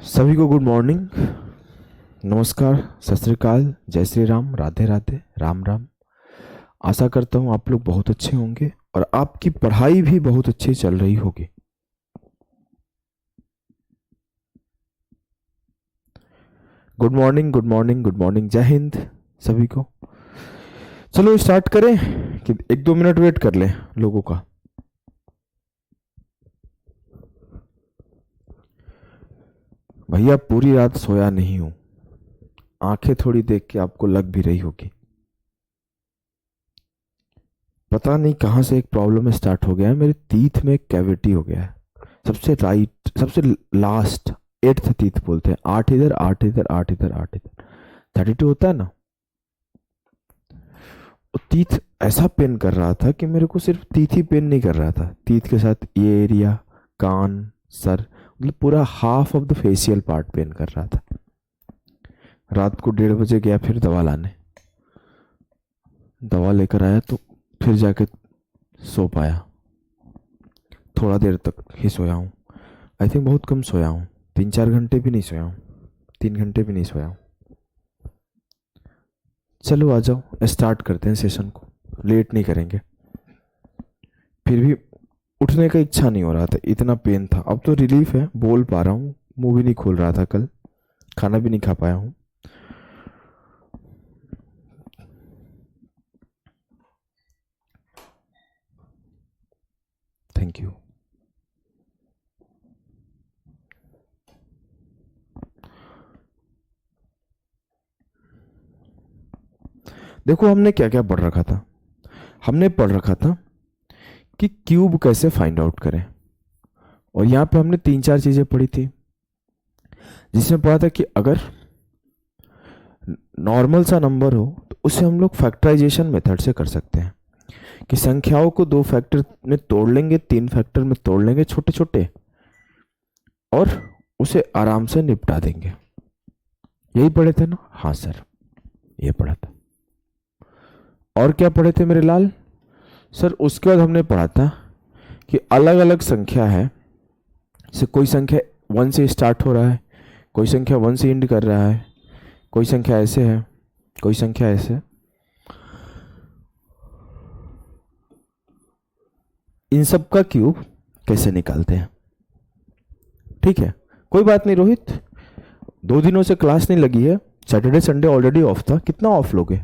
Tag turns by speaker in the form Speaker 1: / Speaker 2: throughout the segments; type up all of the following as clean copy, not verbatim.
Speaker 1: सभी को good morning, नमस्कार, सत श्री अकाल, जय श्री राम, राधे राधे, राम राम। आशा करता हूँ आप लोग बहुत अच्छे होंगे और आपकी पढ़ाई भी बहुत अच्छी चल रही होगी। Good morning, good morning, good morning, जय हिंद सभी को। चलो स्टार्ट करें कि एक दो मिनट वेट कर लें लोगों का। भैया पूरी रात सोया नहीं हूं, आंखें थोड़ी देख के आपको लग भी रही होगी। पता नहीं कहां से एक प्रॉब्लम स्टार्ट हो गया है, मेरे टीथ में एक कैविटी हो गया है। सबसे राइट, सबसे लास्ट, एट्थ टीथ बोलते हैं। आठ इधर, आठ इधर, आठ इधर, आठ इधर, 32 होता है ना। टीथ ऐसा पेन कर रहा था कि मेरे को सिर्फ टीथ ही पेन नहीं कर रहा था, टीथ के साथ ये एरिया, कान, सर, मतलब पूरा half of the facial part pain कर रहा था। रात को 1:30 बजे गया फिर दवा लाने, दवा लेकर आया तो फिर जाके सो पाया। थोड़ा देर तक ही सोया हूँ, आई थिंक बहुत कम सोया हूँ, 3-4 घंटे भी नहीं सोया हूँ, 3 घंटे भी नहीं सोया हूँ। चलो आ जाओ, स्टार्ट करते हैं सेशन को, लेट नहीं करेंगे। फिर भी उठने का इच्छा नहीं हो रहा था, इतना पेन था। अब तो रिलीफ है, बोल पा रहा हूँ, मुंह भी नहीं खोल रहा था कल, खाना भी नहीं खा पाया हूँ। Thank you. देखो हमने क्या क्या पढ़ रखा था। हमने पढ़ रखा था कि क्यूब कैसे फाइंड आउट करें, और यहाँ पे हमने 3-4 चीजें पढ़ी थी, जिसमें पढ़ा था कि अगर नॉर्मल सा नंबर हो तो उसे हम लोग फैक्टराइजेशन मेथड से कर सकते हैं, कि संख्याओं को 2 फैक्टर में तोड़ लेंगे, 3 फैक्टर में तोड़ लेंगे छोटे छोटे, और उसे आराम से निपटा देंगे। यही पढ़े थे ना? हाँ सर, ये पढ़ा था। और क्या पढ़े थे मेरे लाल? सर उसके बाद हमने पढ़ा था कि अलग अलग संख्या है, जैसे कोई संख्या 1 से स्टार्ट हो रहा है, कोई संख्या 1 से एंड कर रहा है, कोई संख्या ऐसे है, कोई संख्या ऐसे। इन सब का क्यूब कैसे निकालते हैं? ठीक है, कोई बात नहीं रोहित, 2 दिनों से क्लास नहीं लगी है, सैटरडे संडे ऑलरेडी ऑफ था, कितना ऑफ लोगे?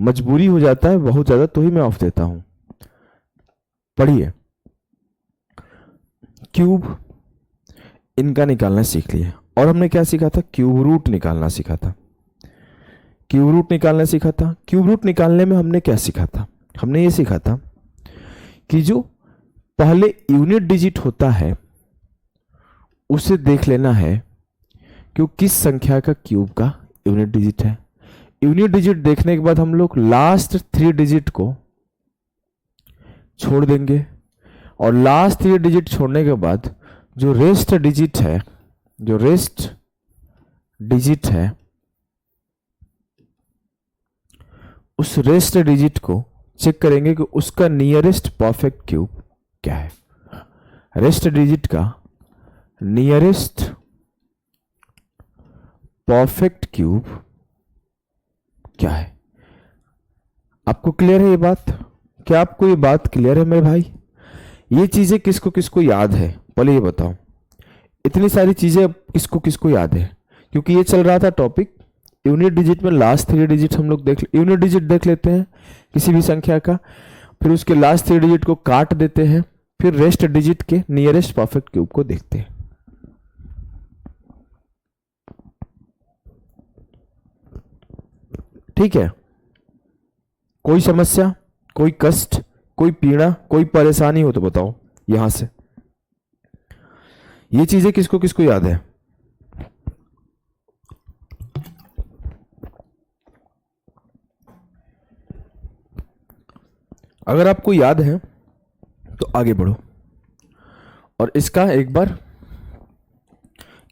Speaker 1: मजबूरी हो जाता है बहुत ज्यादा तो ही मैं ऑफ देता हूं। पढ़िए, क्यूब इनका निकालना सीख लिए, और हमने क्या सीखा था? क्यूब रूट निकालना सीखा था। क्यूब रूट निकालना सीखा था। क्यूब रूट निकालने में हमने क्या सीखा था? हमने ये सीखा था कि जो पहले यूनिट डिजिट होता है उसे देख लेना है कि वो किस संख्या का क्यूब का यूनिट डिजिट है। यूनिट डिजिट देखने के बाद हम लोग लास्ट 3 डिजिट को छोड़ देंगे, और लास्ट 3 डिजिट छोड़ने के बाद जो रेस्ट डिजिट है, जो रेस्ट डिजिट है, उस रेस्ट डिजिट को चेक करेंगे कि उसका नियरेस्ट परफेक्ट क्यूब क्या है। रेस्ट डिजिट का नियरेस्ट परफेक्ट क्यूब क्या है? आपको क्लियर है ये बात? क्या आपको ये बात क्लियर है मेरे भाई? ये चीजें किसको किसको याद है पहले ये बताओ। इतनी सारी चीजें किसको किसको याद है? क्योंकि ये चल रहा था टॉपिक यूनिट डिजिट में, लास्ट 3 डिजिट हम लोग यूनिट डिजिट देख लेते हैं किसी भी संख्या का, फिर उसके लास्ट 3 डिजिट को काट देते हैं, फिर रेस्ट डिजिट के नियरेस्ट परफेक्ट क्यूब को देखते हैं। ठीक है, कोई समस्या, कोई कष्ट, कोई पीड़ा, कोई परेशानी हो तो बताओ यहां से। ये चीजें किसको किसको याद है? अगर आपको याद है तो आगे बढ़ो और इसका एक बार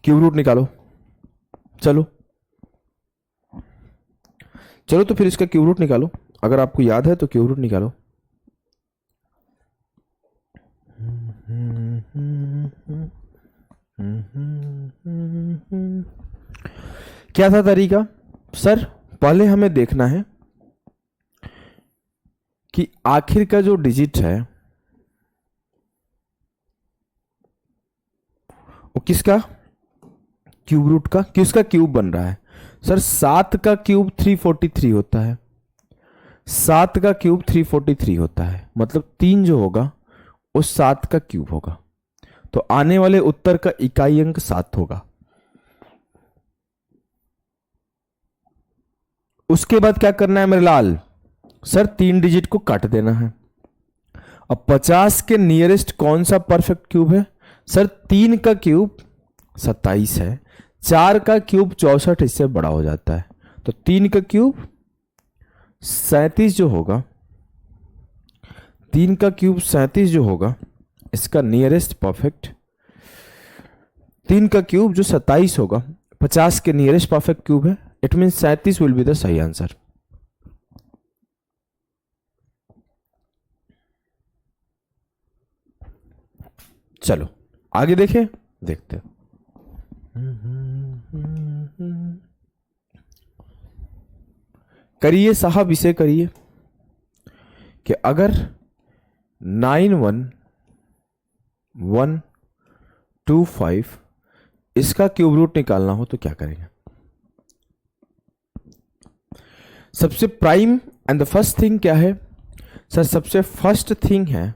Speaker 1: क्यूब रूट निकालो। चलो चलो, तो फिर इसका क्यूब रूट निकालो। अगर आपको याद है तो क्यूब रूट निकालो। क्या था तरीका सर? पहले हमें देखना है कि आखिर का जो डिजिट है वो किसका क्यूब रूट का, किसका क्यूब बन रहा है सर? 7 का क्यूब 343 होता है, 7 का क्यूब 343 होता है, मतलब 3 जो होगा वो 7 का क्यूब होगा। तो आने वाले उत्तर का इकाई अंक 7 होगा। उसके बाद क्या करना है मेरे लाल? सर 3 डिजिट को काट देना है। अब 50 के नियरेस्ट कौन सा परफेक्ट क्यूब है सर? 3 का क्यूब 27 है, 4 का क्यूब 64 इससे बड़ा हो जाता है, तो 3 का क्यूब 37 जो होगा, 3 का क्यूब 37 जो होगा इसका नियरेस्ट परफेक्ट, 3 का क्यूब जो 27 होगा 50 के नियरेस्ट परफेक्ट क्यूब है, it mean 37 will be the सही आंसर। चलो आगे देखें, देखते हैं। करिए साहब, इसे करिए कि अगर 91125 इसका क्यूब रूट निकालना हो तो क्या करेंगे? सबसे prime and the first thing क्या है सर? सबसे फर्स्ट थिंग है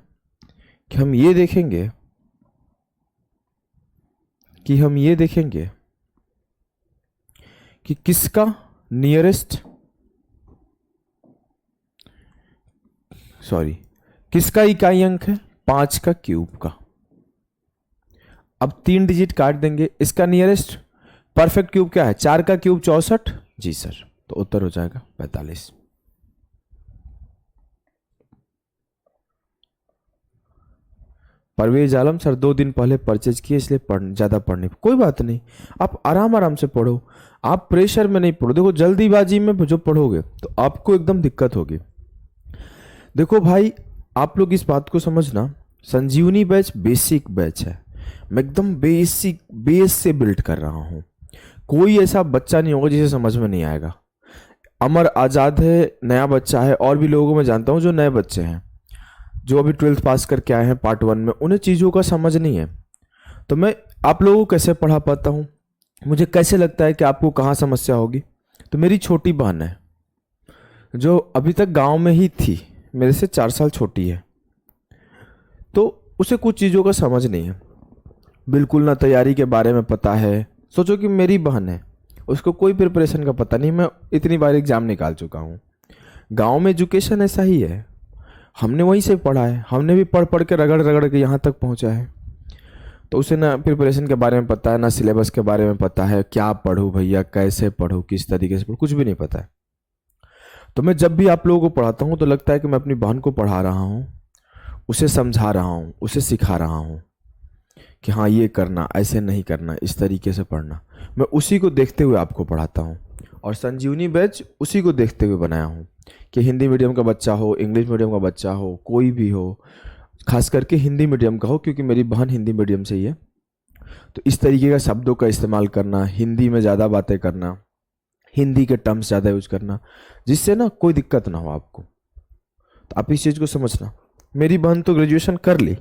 Speaker 1: कि हम ये देखेंगे कि किसका नियरेस्ट, किसका इकाई अंक है 5 का क्यूब का। अब 3 डिजिट काट देंगे, इसका नियरेस्ट परफेक्ट क्यूब क्या है? 4 का क्यूब 64, जी सर, तो उत्तर हो जाएगा 45। परवेज आलम सर 2 दिन पहले परचेज किए इसलिए ज्यादा पढ़ने, कोई बात नहीं, आप आराम आराम से पढ़ो, आप प्रेशर में नहीं पढ़ो। देखो जल्दीबाजी में जो पढ़ोगे तो आपको एकदम दिक्कत होगी। देखो भाई, आप लोग इस बात को समझना, संजीवनी बैच बेसिक बैच है, मैं एकदम बेसिक बेस से बिल्ड कर रहा हूं। कोई ऐसा बच्चा नहीं होगा जिसे समझ में नहीं आएगा। अमर आजाद है, नया बच्चा है, और भी लोगों को मैं जानता हूं जो नए बच्चे हैं, जो अभी 12th पास करके आए हैं पार्ट 1 में, उन्हें चीज़ों का समझ नहीं है। तो मैं आप लोगों को कैसे पढ़ा पाता हूँ, मुझे कैसे लगता है कि आपको कहाँ समस्या होगी? तो मेरी छोटी बहन है जो अभी तक गांव में ही थी, मेरे से 4 साल छोटी है, तो उसे कुछ चीज़ों का समझ नहीं है, बिल्कुल ना तैयारी के बारे में पता है। सोचो कि मेरी बहन है, उसको कोई प्रिपरेशन का पता नहीं। मैं इतनी बार एग्जाम निकाल चुका हूँ। गांव में एजुकेशन ऐसा ही है, हमने वहीं से पढ़ा है, हमने भी पढ़ पढ़ के रगड़ रगड़ के यहाँ तक पहुँचा है। तो उसे ना प्रिपरेशन के बारे में पता है, ना सिलेबस के बारे में पता है, क्या पढूं भैया, कैसे पढूं, किस तरीके से पढूं, कुछ भी नहीं पता है। तो मैं जब भी आप लोगों को पढ़ाता हूँ तो लगता है कि मैं अपनी बहन को पढ़ा रहा हूँ, उसे समझा रहा हूँ, उसे सिखा रहा हूँ कि हाँ ये करना, ऐसे नहीं करना, इस तरीके से पढ़ना। मैं उसी को देखते हुए आपको पढ़ाता हूँ, और संजीवनी बैच उसी को देखते हुए बनाया हूँ कि हिंदी मीडियम का बच्चा हो, इंग्लिश मीडियम का बच्चा हो, कोई भी हो, खास करके हिंदी मीडियम का हो, क्योंकि मेरी बहन हिंदी मीडियम से ही है। तो इस तरीके का शब्दों का इस्तेमाल करना, हिंदी में ज़्यादा बातें करना, हिंदी के टर्म्स ज़्यादा यूज करना, जिससे ना कोई दिक्कत ना हो आपको। तो आप इस चीज़ को समझना। मेरी बहन तो ग्रेजुएशन कर ली,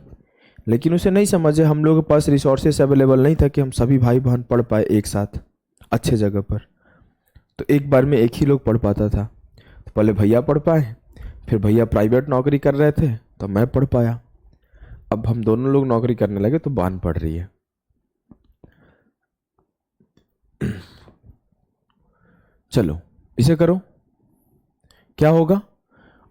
Speaker 1: लेकिन उसे नहीं समझे, हम लोगों के पास रिसोर्सेस अवेलेबल नहीं था कि हम सभी भाई बहन पढ़ पाए एक साथ अच्छे जगह पर। तो एक बार में एक ही लोग पढ़ पाता था। तो पहले भैया पढ़ पाए, फिर भैया प्राइवेट नौकरी कर रहे थे तो मैं पढ़ पाया। अब हम दोनों लोग नौकरी करने लगे तो बहन पढ़ रही है। चलो इसे करो, क्या होगा?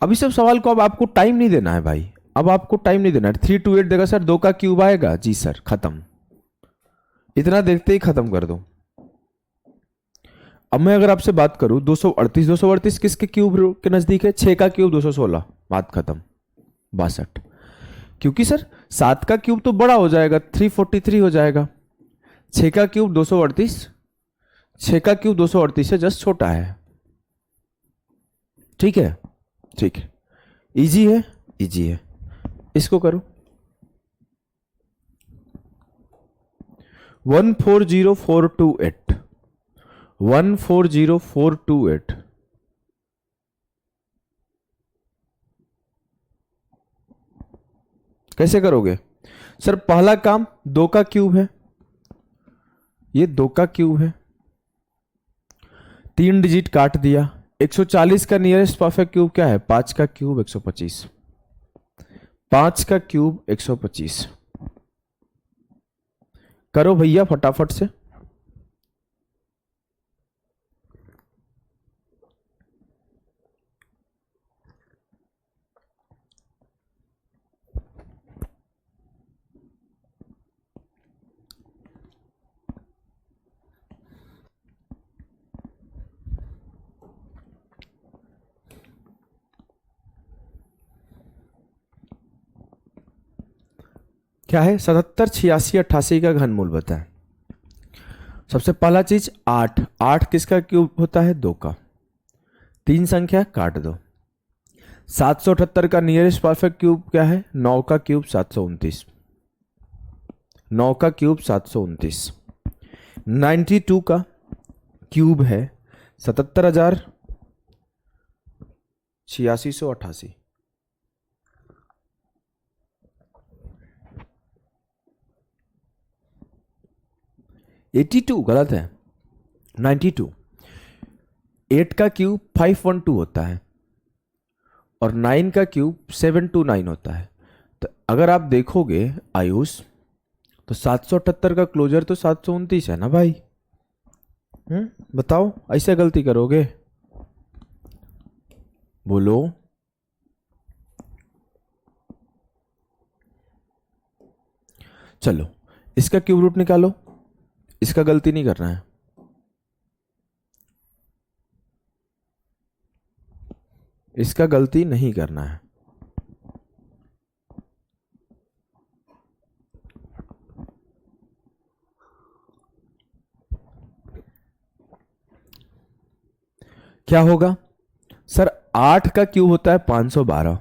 Speaker 1: अभी सब सवाल को अब आपको टाइम नहीं देना है भाई, अब आपको टाइम नहीं देना है। 3 to 8 देगा सर, 2 का क्यूब आएगा, जी सर, खत्म। इतना देखते ही खत्म कर दो। अब मैं अगर आपसे बात करूं 238, 238 किसके क्यूब के नजदीक है? 6 का क्यूब 216, बात खत्म, 62। क्योंकि सर 7 का क्यूब तो बड़ा हो जाएगा, 343 हो जाएगा। 6 का क्यूब 238, 6 का क्यूब 238 से जस्ट छोटा है। ठीक है, ठीक है, इजी है, इजी है। इसको करो, 140428, 140428। कैसे करोगे सर? पहला काम 2 का क्यूब है, ये 2 का क्यूब है, 3 डिजिट काट दिया। 140 का नियरेस्ट परफेक्ट क्यूब क्या है? 5 का क्यूब 125, 5 का क्यूब 125। करो भैया फटाफट से। क्या है? 77, 86, 88 का घनमूल बताएं। सबसे पहला चीज 8, 8 किसका क्यूब होता है? 2 का। 3 संख्या काट दो। 778 का नियरेस्ट परफेक्ट क्यूब क्या है? 9 का क्यूब 729, 9 का क्यूब 729। 92 का क्यूब है 77,8688। 82 गलत है, 92। 8 का क्यूब 512 होता है और 9 का क्यूब 729 होता है। तो अगर आप देखोगे आयुष, तो 778 का क्लोजर तो 729 है ना भाई? बताओ, ऐसे गलती करोगे? बोलो। चलो इसका क्यूब रूट निकालो, इसका गलती नहीं करना है। इसका गलती नहीं करना है। क्या होगा सर? 8 का क्यूब होता है 512,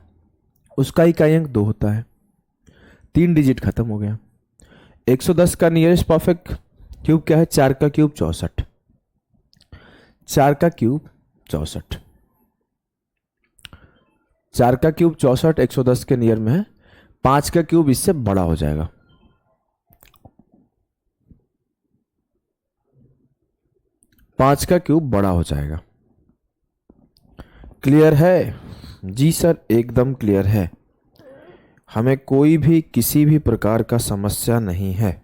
Speaker 1: उसका इकाई अंक 2 होता है, 3 डिजिट खत्म हो गया। 110 का नियरेस्ट परफेक्ट क्यूब क्या है? 4 का क्यूब 64, 4 का क्यूब 64, 4 का क्यूब 64 110 के नियर में है। 5 का क्यूब इससे बड़ा हो जाएगा। पांच का क्यूब बड़ा हो जाएगा। क्लियर है? जी सर एकदम क्लियर है, हमें कोई भी किसी भी प्रकार का समस्या नहीं है।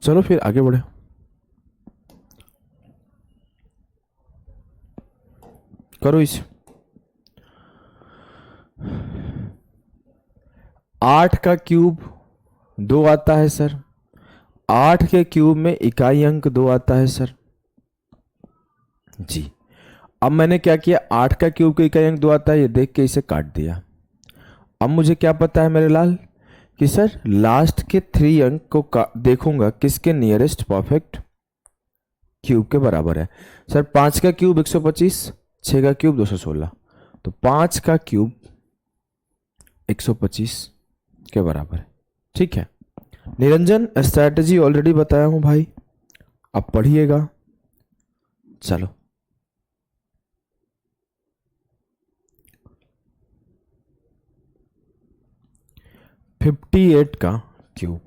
Speaker 1: चलो फिर आगे बढ़े। करो इसे। 8 का क्यूब 2 आता है सर, 8 के क्यूब में इकाई अंक 2 आता है सर जी। अब मैंने क्या किया? 8 का क्यूब का इकाई अंक 2 आता है, ये देख के इसे काट दिया। अब मुझे क्या पता है मेरे लाल कि सर लास्ट के 3 अंक को देखूंगा किसके नियरेस्ट परफेक्ट क्यूब के बराबर है। सर 5 का क्यूब 125, 6 का क्यूब 216, तो 5 का क्यूब 125 के बराबर है। ठीक है निरंजन, स्ट्रैटेजी ऑलरेडी बताया हूं भाई, अब पढ़िएगा। चलो 58 का क्यूब,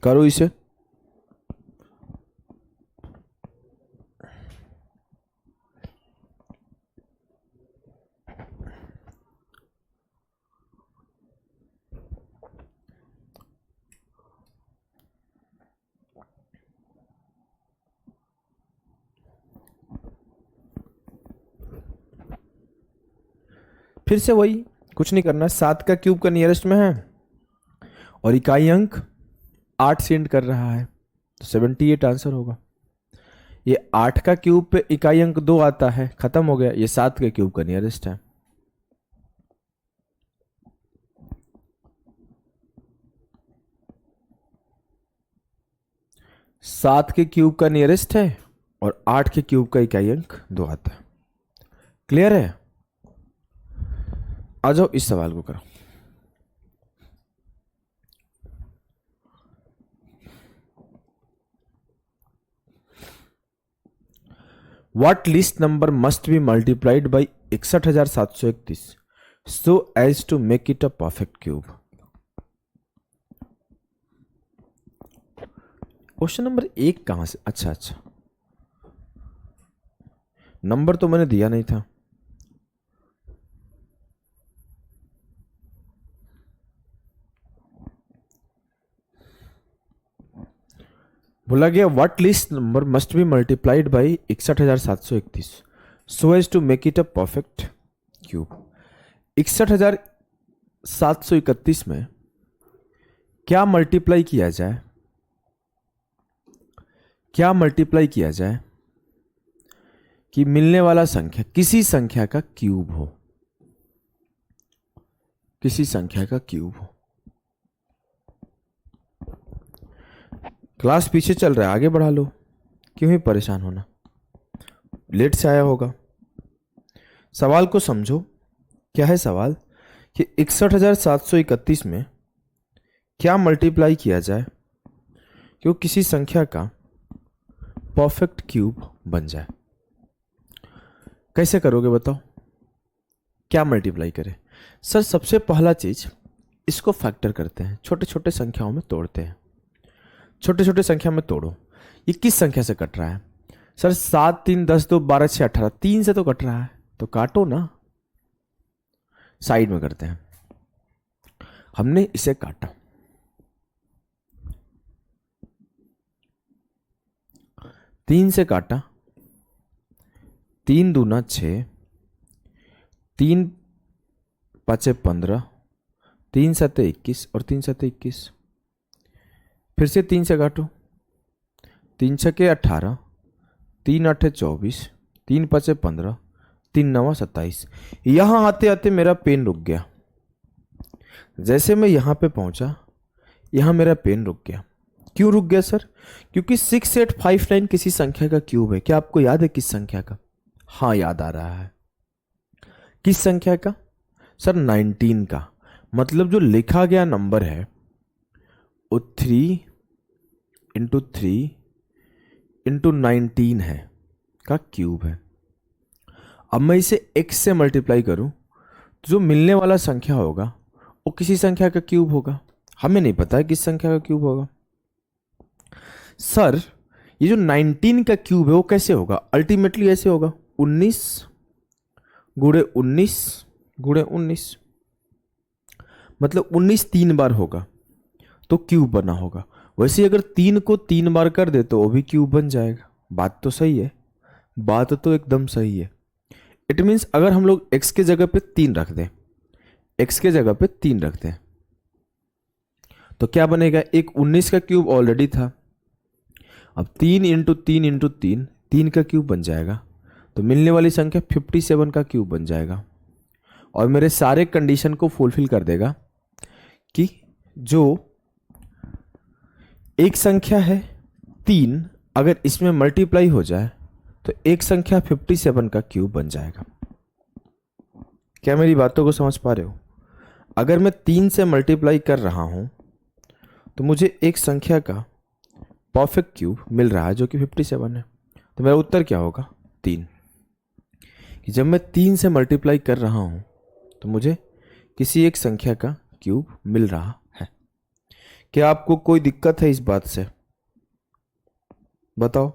Speaker 1: करो इसे। फिर से वही, कुछ नहीं करना। 7 का क्यूब का नियरेस्ट में है और इकाई अंक 8 सेंड कर रहा है, तो 78 आंसर होगा। ये 8 का क्यूब पे इकाई अंक 2 आता है, खत्म हो गया। ये 7 के क्यूब का नियरेस्ट है। 7 के क्यूब का नियरेस्ट है और 8 के क्यूब का इकाई अंक 2 आता है। क्लियर है? आ जाओ इस सवाल को करो। What least number must be multiplied by 61,731 so as to make it a perfect cube? Question number 1 कहां से? अच्छा, नंबर तो मैंने दिया नहीं था। बोला गया what least number must be multiplied by 61,731 so as to make it a perfect cube. 61,731 में क्या मल्टीप्लाई किया जाए? क्या मल्टीप्लाई किया जाए कि मिलने वाला संख्या किसी संख्या का क्यूब हो? किसी संख्या का क्यूब हो। क्लास पीछे चल रहा है, आगे बढ़ा लो, क्यों ही परेशान होना, लेट से आया होगा। सवाल को समझो। क्या है सवाल कि 61,731 में क्या मल्टीप्लाई किया जाए कि वो किसी संख्या का परफेक्ट क्यूब बन जाए। कैसे करोगे बताओ? क्या मल्टीप्लाई करें? सर सबसे पहला चीज इसको फैक्टर करते हैं, छोटे छोटे संख्याओं में तोड़ते हैं। छोटे छोटे संख्या में तोड़ो। ये किस संख्या से कट रहा है? सर 7 3 10 2 12 6 18 3 से तो कट रहा है, तो काटो ना। साइड में करते हैं। हमने इसे काटा, 3 से काटा, 3 दूना 6, 3 पाँचे 15, 3 सते 21 और 3 सते 21। फिर से 3 से काटो, 3 छके 18, 3 आठे 24, 3 पाँचे 15, 3 नवा 27। यहां आते आते मेरा पेन रुक गया। जैसे मैं यहां पे पहुंचा, यहां मेरा पेन रुक गया। क्यों रुक गया सर? क्योंकि 6859 किसी संख्या का क्यूब है। क्या आपको याद है किस संख्या का? हाँ याद आ रहा है। किस संख्या का? सर 19 का। मतलब जो लिखा गया नंबर है वो 3 इंटू 3 इंटू 19 है का क्यूब है। अब मैं इसे x से मल्टीप्लाई करूं तो जो मिलने वाला संख्या होगा वो किसी संख्या का क्यूब होगा। हमें नहीं पता है किस संख्या का क्यूब होगा। सर ये जो 19 का क्यूब है वो कैसे होगा? अल्टीमेटली ऐसे होगा 19 गुणे 19 गुणे 19, मतलब 19 3 बार होगा तो क्यूब बना होगा। वैसे अगर 3 को 3 बार कर दे तो वो भी क्यूब बन जाएगा। बात तो सही है, बात तो एकदम सही है। इट मीन्स अगर हम लोग x के जगह पे 3 रख दें, x के जगह पे 3 रख दें तो क्या बनेगा? एक 19 का क्यूब ऑलरेडी था, अब 3 इंटू 3 इंटू 3 3 का क्यूब बन जाएगा, तो मिलने वाली संख्या 57 का क्यूब बन जाएगा। और मेरे सारे कंडीशन को फुलफिल कर देगा कि जो एक संख्या है 3, अगर इसमें मल्टीप्लाई हो जाए तो एक संख्या 57 का क्यूब बन जाएगा। क्या मेरी बातों को समझ पा रहे हो? अगर मैं 3 से मल्टीप्लाई कर रहा हूं तो मुझे एक संख्या का परफेक्ट क्यूब मिल रहा है जो कि 57 है। तो मेरा उत्तर क्या होगा? 3। कि जब मैं 3 से मल्टीप्लाई कर रहा हूं तो मुझे किसी एक संख्या का क्यूब मिल रहा है। क्या आपको कोई दिक्कत है इस बात से? बताओ,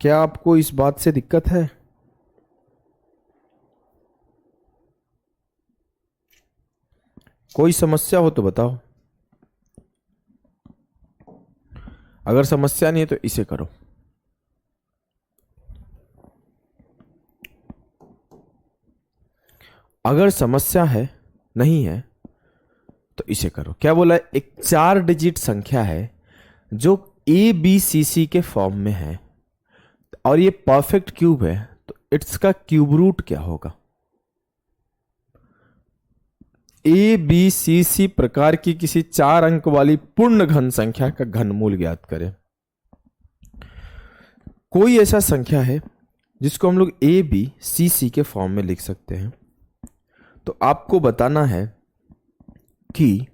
Speaker 1: क्या आपको इस बात से दिक्कत है? कोई समस्या हो तो बताओ। अगर समस्या नहीं है तो इसे करो। अगर समस्या है, नहीं है, तो इसे करो। क्या बोला है? एक 4 डिजिट संख्या है जो ABCC के फॉर्म में है और ये परफेक्ट क्यूब है, तो इसका क्यूब रूट क्या होगा? ए बी सी सी प्रकार की किसी 4 अंक वाली पूर्ण घन संख्या का घनमूल ज्ञात करें। कोई ऐसा संख्या है जिसको हम लोग ए बी सी सी के फॉर्म में लिख सकते हैं, तो आपको बताना है कि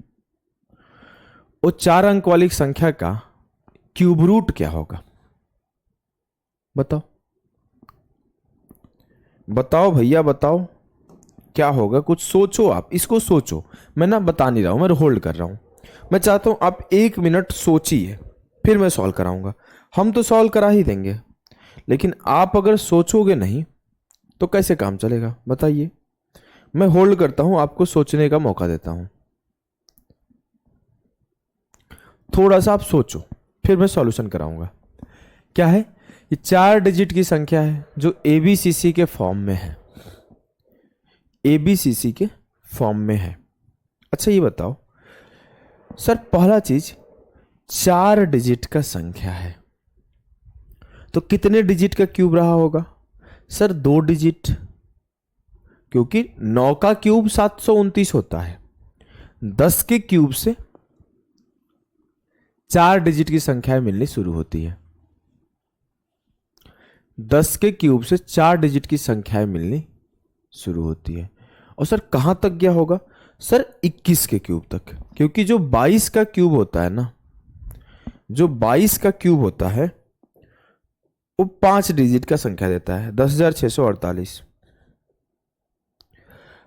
Speaker 1: वो 4 अंक वाली संख्या का क्यूब रूट क्या होगा। बताओ बताओ भैया बताओ, क्या होगा? कुछ सोचो, आप इसको सोचो। मैं ना बता नहीं रहा हूं, मैं होल्ड कर रहा हूं। मैं चाहता हूं आप 1 मिनट सोचिए, फिर मैं सॉल्व कराऊंगा। हम तो सॉल्व करा ही देंगे, लेकिन आप अगर सोचोगे नहीं तो कैसे काम चलेगा बताइए। मैं होल्ड करता हूं, आपको सोचने का मौका देता हूं। थोड़ा सा आप सोचो, फिर मैं सॉल्यूशन कराऊंगा। क्या है? ये 4 डिजिट की संख्या है जो एबीसीसी के फॉर्म में है, एबीसीसी के फॉर्म में है। अच्छा ये बताओ सर, पहला चीज 4 डिजिट का संख्या है तो कितने डिजिट का क्यूब रहा होगा? सर 2 डिजिट, क्योंकि 9 का क्यूब 729 होता है। 10 के क्यूब से 4 डिजिट की संख्याएं मिलनी शुरू होती है। 10 के क्यूब से 4 डिजिट की संख्याएं मिलनी शुरू होती है। और सर कहां तक गया होगा? सर 21 के क्यूब तक, क्योंकि जो 22 का क्यूब होता है ना, जो 22 का क्यूब होता है वो 5 डिजिट का संख्या देता है, 10,648।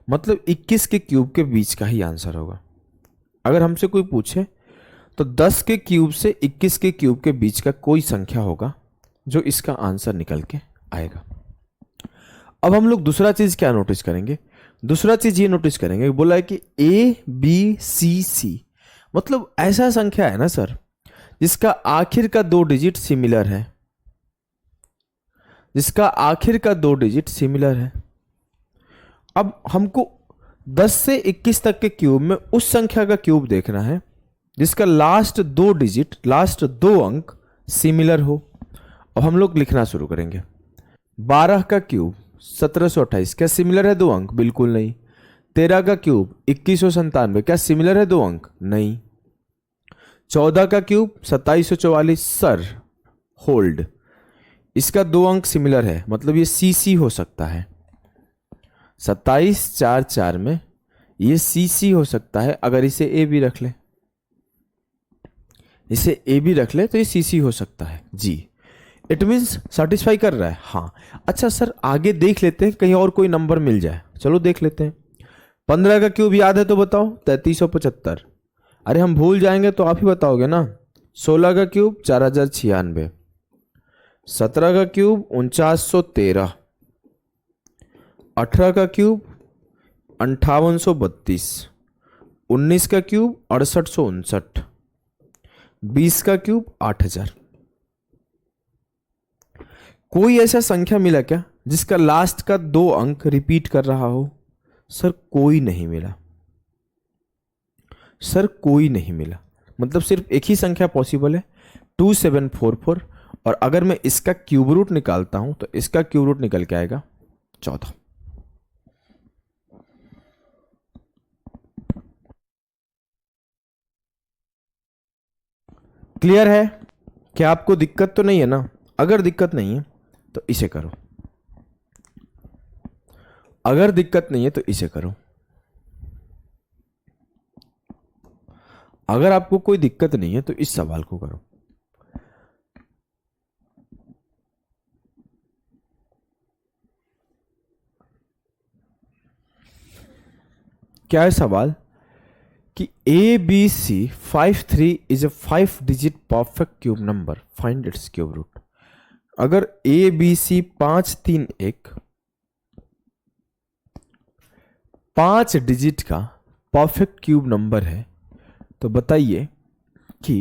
Speaker 1: मतलब 21 के क्यूब के बीच का ही आंसर होगा। अगर हमसे कोई पूछे तो 10 के क्यूब से 21 के क्यूब के बीच का कोई संख्या होगा जो इसका आंसर निकल के आएगा। अब हम लोग दूसरा चीज क्या नोटिस करेंगे? दूसरा चीज ये नोटिस करेंगे, बोला है कि ए बी सी सी, मतलब ऐसा संख्या है ना सर जिसका आखिर का 2 डिजिट सिमिलर है, जिसका आखिर का 2 डिजिट सिमिलर है। अब हमको 10 से 21 तक के क्यूब में उस संख्या का क्यूब देखना है जिसका लास्ट 2 डिजिट, लास्ट 2 अंक सिमिलर हो। अब हम लोग लिखना शुरू करेंगे। 12 का क्यूब 1728, क्या सिमिलर है 2 अंक? बिल्कुल नहीं। 13 का क्यूब 2197, क्या सिमिलर है 2 अंक? नहीं। 14 का क्यूब 2744, सर होल्ड, इसका 2 अंक सिमिलर है, मतलब ये सी सी हो सकता है। 2744 में ये सी सी हो सकता है। अगर इसे ए बी रख ले, इसे ए बी रख ले तो ये सी सी हो सकता है जी। इट मीन्स सेटिस्फाई कर रहा है। हाँ अच्छा सर, आगे देख लेते हैं कहीं और कोई नंबर मिल जाए। चलो देख लेते हैं। 15 का क्यूब याद है तो बताओ? 3375। अरे हम भूल जाएंगे तो आप ही बताओगे ना। 16 का क्यूब 4096। 17 का क्यूब 4913। 18 का क्यूब 5832। 19 का क्यूब 6859। 20 का क्यूब 8000। कोई ऐसा संख्या मिला क्या जिसका लास्ट का 2 अंक रिपीट कर रहा हो? सर कोई नहीं मिला, सर कोई नहीं मिला। मतलब सिर्फ एक ही संख्या पॉसिबल है, 2744। और अगर मैं इसका क्यूब रूट निकालता हूं तो इसका क्यूब रूट निकल के आएगा 14। क्लियर है? क्या आपको दिक्कत तो नहीं है ना? अगर दिक्कत नहीं है तो इसे करो, अगर दिक्कत नहीं है तो इसे करो। अगर आपको कोई दिक्कत नहीं है तो इस सवाल को करो। क्या है सवाल? कि A B C 53 is a 5 digit perfect cube number, find its cube root. अगर ए बी सी 531 5 डिजिट का परफेक्ट क्यूब नंबर है तो बताइए कि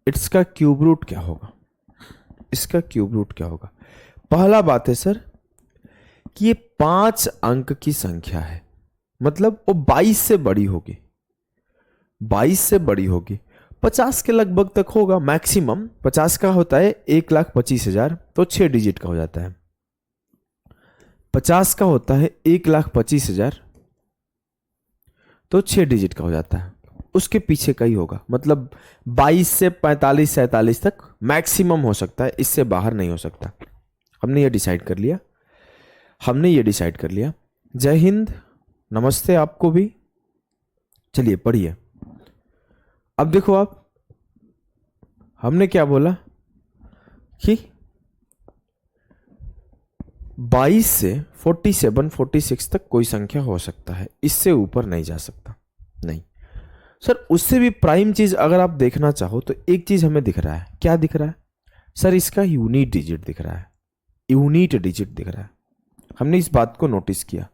Speaker 1: इसका क्यूब रूट क्या होगा? इसका क्यूब रूट क्या होगा? पहला बात है सर कि ये 5 अंक की संख्या है, मतलब वो 22 से बड़ी होगी, 22 से बड़ी होगी। 50 के लगभग तक होगा मैक्सिमम। 50 का होता है 1,25,000, तो 6 डिजिट का हो जाता है। 50 का होता है 1,25,000, तो 6 डिजिट का हो जाता है, उसके पीछे का ही होगा। मतलब 22 से 45 47 तक मैक्सिमम हो सकता है, इससे बाहर नहीं हो सकता। हमने ये डिसाइड कर लिया, हमने ये डिसाइड कर लिया। जय हिंद, नमस्ते आपको भी। चलिए पढ़िए। अब देखो आप, हमने क्या बोला कि 22 से 47 46 तक कोई संख्या हो सकता है, इससे ऊपर नहीं जा सकता। नहीं सर, उससे भी प्राइम चीज अगर आप देखना चाहो तो एक चीज हमें दिख रहा है। क्या दिख रहा है सर? इसका यूनिट डिजिट दिख रहा है, यूनिट डिजिट दिख रहा है। हमने इस बात को नोटिस किया,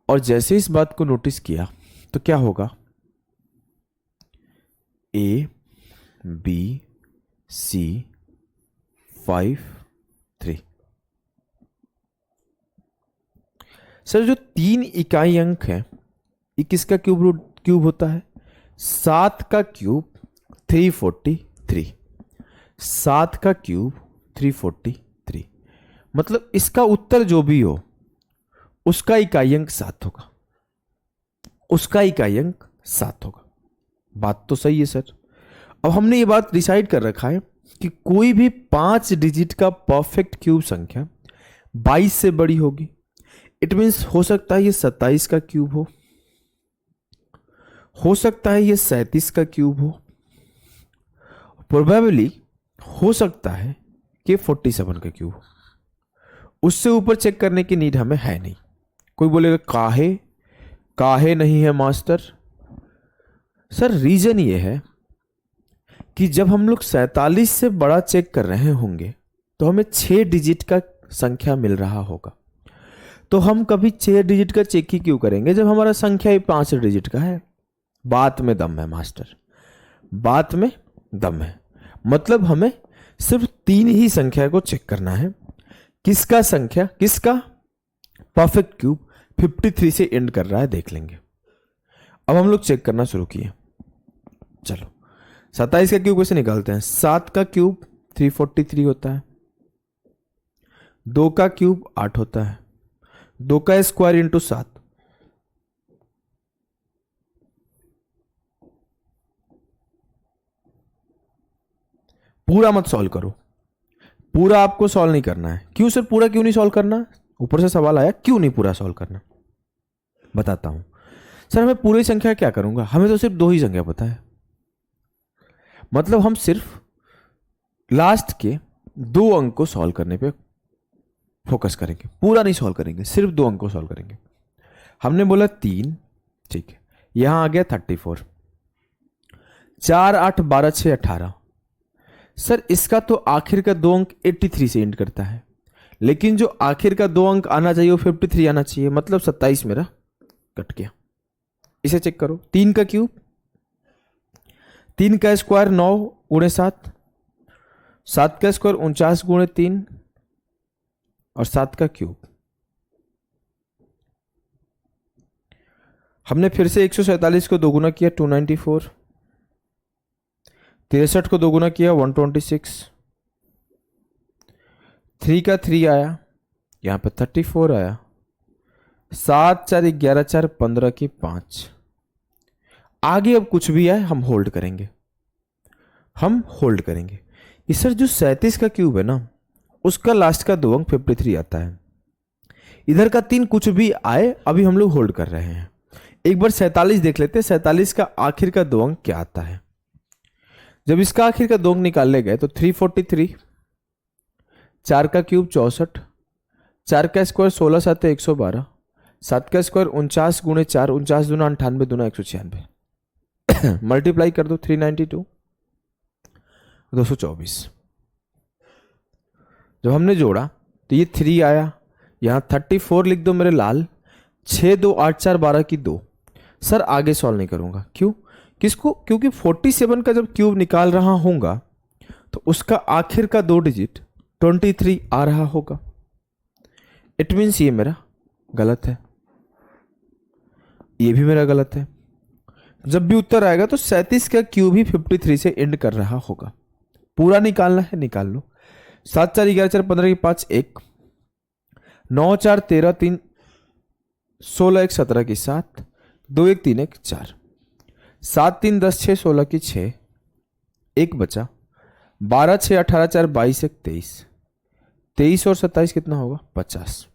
Speaker 1: और जैसे इस बात को नोटिस किया तो क्या होगा? A B C 5 3। सर जो 3 इकाई अंक है, ये किसका क्यूब होता है? 7 का क्यूब 343। 7 का क्यूब 343। मतलब इसका उत्तर जो भी हो उसका इकाई अंक 7 होगा, उसका इकाई अंक 7 होगा। बात तो सही है सर। अब हमने ये बात डिसाइड कर रखा है कि कोई भी 5 डिजिट का परफेक्ट क्यूब संख्या 22 से बड़ी होगी। इट मीन्स हो सकता है ये 27 का क्यूब हो सकता है ये 37 का क्यूब हो, प्रोबेबली हो सकता है कि 47 का क्यूब हो। उससे ऊपर चेक करने की नीड हमें है नहीं। कोई बोलेगा काहे नहीं है मास्टर? सर रीजन ये है कि जब हम लोग 47 से बड़ा चेक कर रहे होंगे तो हमें 6 डिजिट का संख्या मिल रहा होगा। तो हम कभी 6 डिजिट का चेक ही क्यों करेंगे जब हमारा संख्या ही 5 डिजिट का है? बात में दम है मास्टर, बात में दम है। मतलब हमें सिर्फ 3 ही संख्या को चेक करना है। किसका परफेक्ट क्यूब 53 से एंड कर रहा है, देख लेंगे। अब हम लोग चेक करना शुरू किए। चलो 27 का क्यूब कैसे निकालते हैं? 7 का क्यूब 343 होता है, 2 का क्यूब 8 होता है, 2 का स्क्वायर इंटू 7। पूरा मत सॉल्व करो, पूरा आपको सॉल्व नहीं करना है। क्यों सर, पूरा क्यों नहीं सॉल्व करना? ऊपर से सवाल आया, क्यों नहीं पूरा सॉल्व करना? बताता हूं सर। हमें पूरी संख्या क्या करूंगा? हमें तो सिर्फ 2 ही संख्या पता है। मतलब हम सिर्फ लास्ट के 2 अंक को सॉल्व करने पे फोकस करेंगे, पूरा नहीं सॉल्व करेंगे, सिर्फ 2 अंक को सॉल्व करेंगे। हमने बोला 3, ठीक है, यहां आ गया 34, 4 8 12 6 18। सर इसका तो आखिर का 2 अंक 83 से एंड करता है, लेकिन जो आखिर का 2 अंक आना चाहिए वो 53 आना चाहिए। मतलब 27 मेरा कट गया। इसे चेक करो। 3 का क्यूब, 3 का स्क्वायर 9 गुणे 7, 7 का स्क्वायर 49 गुणे 3 और 7 का क्यूब। हमने फिर से 147 को 2 गुना किया 294, 63 को 2 गुना किया 126, 3 का 3 आया, यहां पे 34 आया, 7 4 11 4 15 की 5। आगे अब कुछ भी आए हम होल्ड करेंगे, हम होल्ड करेंगे। ये सर जो 37 का क्यूब है ना, उसका लास्ट का 2 अंक 53 आता है। इधर का 3 कुछ भी आए, अभी हम लोग होल्ड कर रहे हैं। एक बार 47 देख लेते हैं, 47 का आखिर का 2 अंक क्या आता है। जब इसका आखिर का 2 अंक निकालने गए तो 343, 4 का क्यूब 64, 4 का स्क्वायर 16 7 112, 7 का स्क्वायर 49 गुणे 4, 49 दूना 98 दूना 196। मल्टीप्लाई कर दो 392, 224। जब हमने जोड़ा तो ये 3 आया, यहां 34 लिख दो मेरे लाल, 6 2 8 4 12 की 2। सर आगे सॉल्व नहीं करूंगा। क्यों? किसको? क्योंकि 47 का जब क्यूब निकाल रहा होगा तो उसका आखिर का 2 डिजिट 23 आ रहा होगा। इट मीन्स ये मेरा गलत है, ये भी मेरा गलत है। जब भी उत्तर आएगा तो 37 का क्यूब ही 53 से एंड कर रहा होगा। पूरा निकालना है, निकाल लो। 7 4 11 4 15 की 5 1, 9 4 13 3 16 1 17 की 7, दो एक तीन एक चार, 7 3 10 6 16 की 6, एक बचा, 12 6 18 4 22 एक 23, 23 और 27 कितना होगा 50,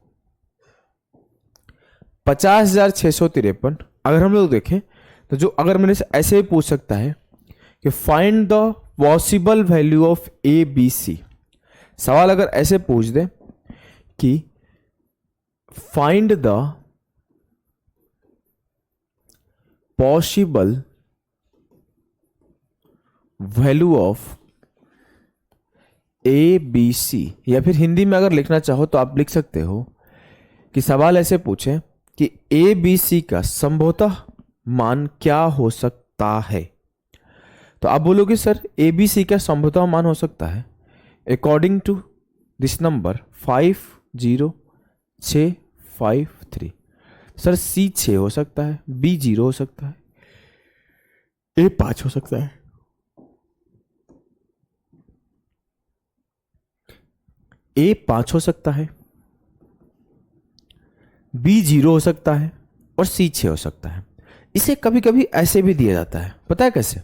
Speaker 1: 50,653। अगर हम लोग देखें तो जो अगर मैंने ऐसे ही पूछ सकता है कि find the possible value of A B C, सवाल अगर ऐसे पूछ दे कि find the possible value of A B C, या फिर हिंदी में अगर लिखना चाहो तो आप लिख सकते हो कि सवाल ऐसे पूछे कि ए बी सी का संभवतः मान क्या हो सकता है, तो आप बोलोगे सर ए बी सी का संभवतः मान हो सकता है according to this number 50653। Sir C 6 हो सकता है, बी 0 हो सकता है, ए 5 हो सकता है, ए 5 हो सकता है, बी 0 हो सकता है और सी 6 हो सकता है। इसे कभी कभी ऐसे भी दिया जाता है, पता है कैसे?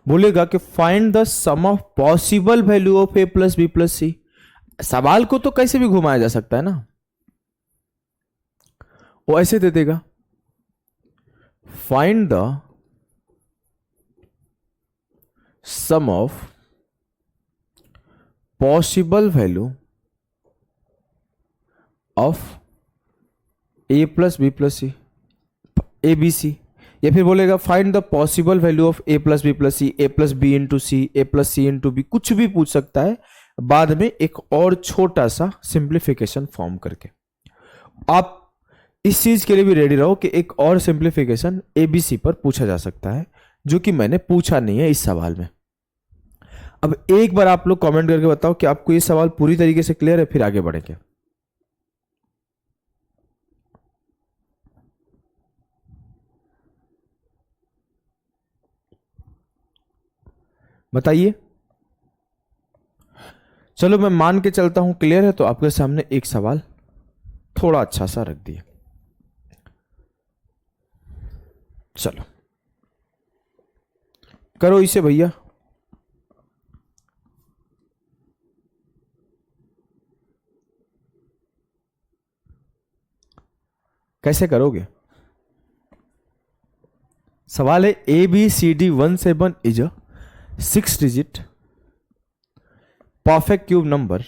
Speaker 1: बोलेगा कि find the sum of possible value of A plus B plus C. सवाल को तो कैसे भी घुमाया जा सकता है ना, वो ऐसे दे देगा find the sum of possible value of A plus B plus C, A B C, या फिर बोलेगा find the possible value of A plus B plus C, A plus B into C, A plus C into B, कुछ भी पूछ सकता है बाद में एक और छोटा सा सिंप्लीफिकेशन फॉर्म करके। आप इस चीज के लिए भी रेडी रहो कि एक और सिंप्लीफिकेशन ए बी सी पर पूछा जा सकता है जो कि मैंने पूछा नहीं है इस सवाल में। अब एक बार आप लोग कमेंट करके बताओ कि आपको ये सवाल पूरी तरीके से क्लियर है, फिर आगे बढ़ेंगे। बताइए। चलो मैं मान के चलता हूं क्लियर है, तो आपके सामने एक सवाल थोड़ा अच्छा सा रख दिया। चलो करो इसे भैया। कैसे करोगे? सवाल है ABCD17 is a 6 digit perfect cube number,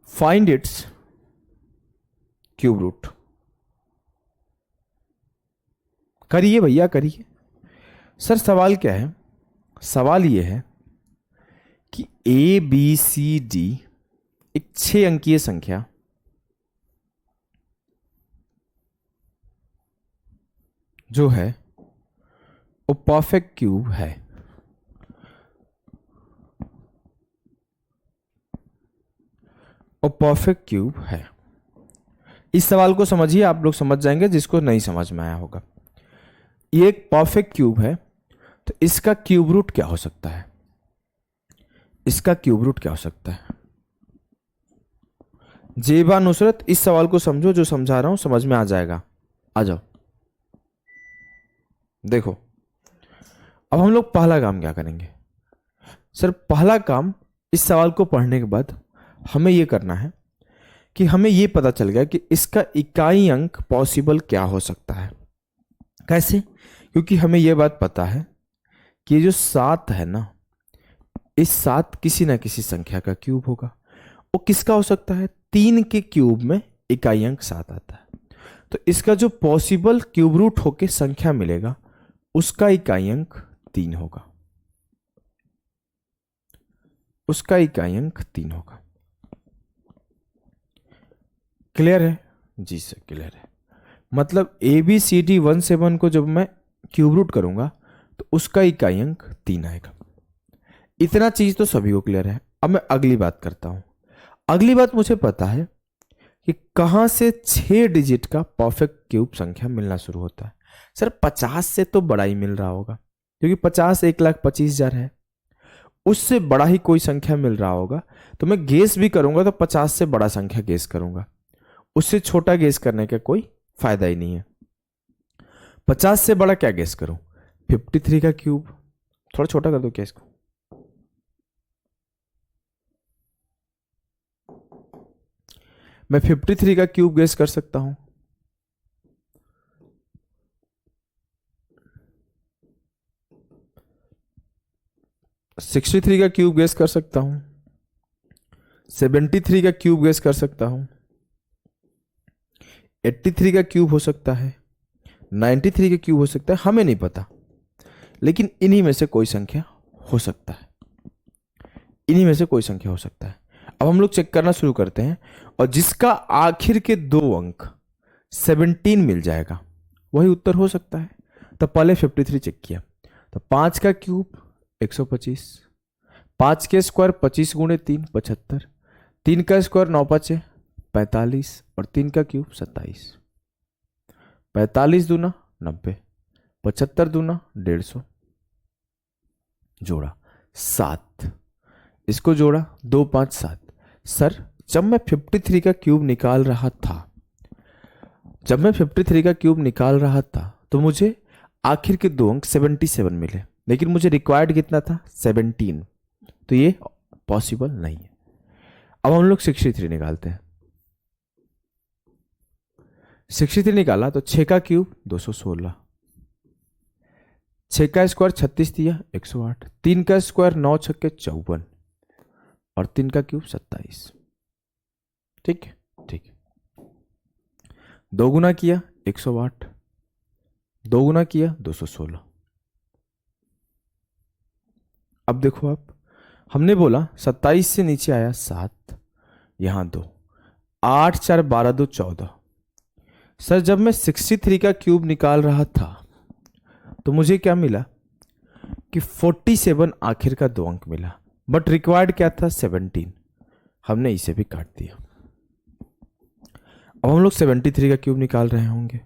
Speaker 1: find its cube root। करिए भैया करिए। सर सवाल क्या है? सवाल यह है कि ए बी सी डी एक 6 अंकीय संख्या जो है वो परफेक्ट क्यूब है। और परफेक्ट क्यूब है। इस सवाल को समझिए, आप लोग समझ जाएंगे जिसको नहीं समझ में आया होगा। ये एक परफेक्ट क्यूब है, तो इसका क्यूब रूट क्या हो सकता है? इसका क्यूब रूट क्या हो सकता है? जेबा नुसरत, इस सवाल को समझो, जो समझा रहा हूं समझ में आ जाएगा। आ जाओ देखो। अब हम लोग पहला काम क्या करेंगे? सर पहला काम इस सवाल को पढ़ने के बाद हमें यह करना है कि हमें यह पता चल गया कि इसका इकाई अंक पॉसिबल क्या हो सकता है। कैसे? क्योंकि हमें यह बात पता है कि ये जो 7 है ना, इस 7 किसी ना किसी संख्या का क्यूब होगा। वो किसका हो सकता है? 3 के क्यूब में इकाई अंक 7 आता है, तो इसका जो पॉसिबल क्यूब रूट होके संख्या मिलेगा उसका इकाई अंक 3 होगा। उसका इकाई अंक 3 होगा। क्लियर है? जी सर क्लियर है। मतलब ABCD17 को जब मैं क्यूब रूट करूंगा तो उसका इकाई अंक 3 आएगा। इतना चीज तो सभी को क्लियर है। अब मैं अगली बात करता हूं। अगली बात मुझे पता है कि कहां से 6 डिजिट का परफेक्ट क्यूब संख्या मिलना शुरू होता है। सर 50 से तो बड़ा ही मिल रहा होगा, क्योंकि 50 1,25,000 है। उससे बड़ा ही कोई संख्या मिल रहा होगा, तो मैं गेस भी करूंगा तो 50 से बड़ा संख्या गेस करूंगा। उससे छोटा गेस करने का कोई फायदा ही नहीं है। 50 से बड़ा क्या गेस करूं? 53 का क्यूब। थोड़ा छोटा कर दो क्या इसको? मैं 53 का क्यूब गेस कर सकता हूं। सिक्सटी थ्री का क्यूब गेस कर सकता हूं। 73 का क्यूब गेस कर सकता हूं। 83 का क्यूब हो सकता है। 93 का क्यूब हो सकता है, हमें नहीं पता, लेकिन इन्हीं में से कोई संख्या हो सकता है। इन्हीं में से कोई संख्या हो सकता है। अब हम लोग चेक करना शुरू करते हैं, और जिसका आखिर के 2 अंक 17 मिल जाएगा वही उत्तर हो सकता है। तो पहले 53 चेक किया, तो 5 का क्यूब 125, 5 के स्क्वायर 25 गुणे 3 75, 3 का स्क्वायर 9 5 45 और 3 का क्यूब 27। 45 दूना 90, 75 दूना 150, जोड़ा 7, इसको जोड़ा 2 5 7। सर जब मैं 53 का क्यूब निकाल रहा था, तो मुझे आखिर के 2 अंक 77 मिले, लेकिन मुझे रिक्वायर्ड कितना था? 17। तो ये पॉसिबल नहीं है। अब हम लोग 63 निकालते हैं। 63 निकाला तो 6 का क्यूब 216, 6 का स्क्वायर 36 दिया 108, 3 का स्क्वायर 9 छक्के 54 और 3 का क्यूब 27। ठीक ठीक। 2 गुना किया 108, 2 गुना किया 216। अब देखो, आप हमने बोला 27 से नीचे आया 7, यहां 2, 8 4 12 2 14। सर जब मैं 63 का क्यूब निकाल रहा था तो मुझे क्या मिला कि 47 आखिर का 2 अंक मिला, बट रिक्वायर्ड क्या था? 17। हमने इसे भी काट दिया। अब हम लोग 73 का क्यूब निकाल रहे होंगे।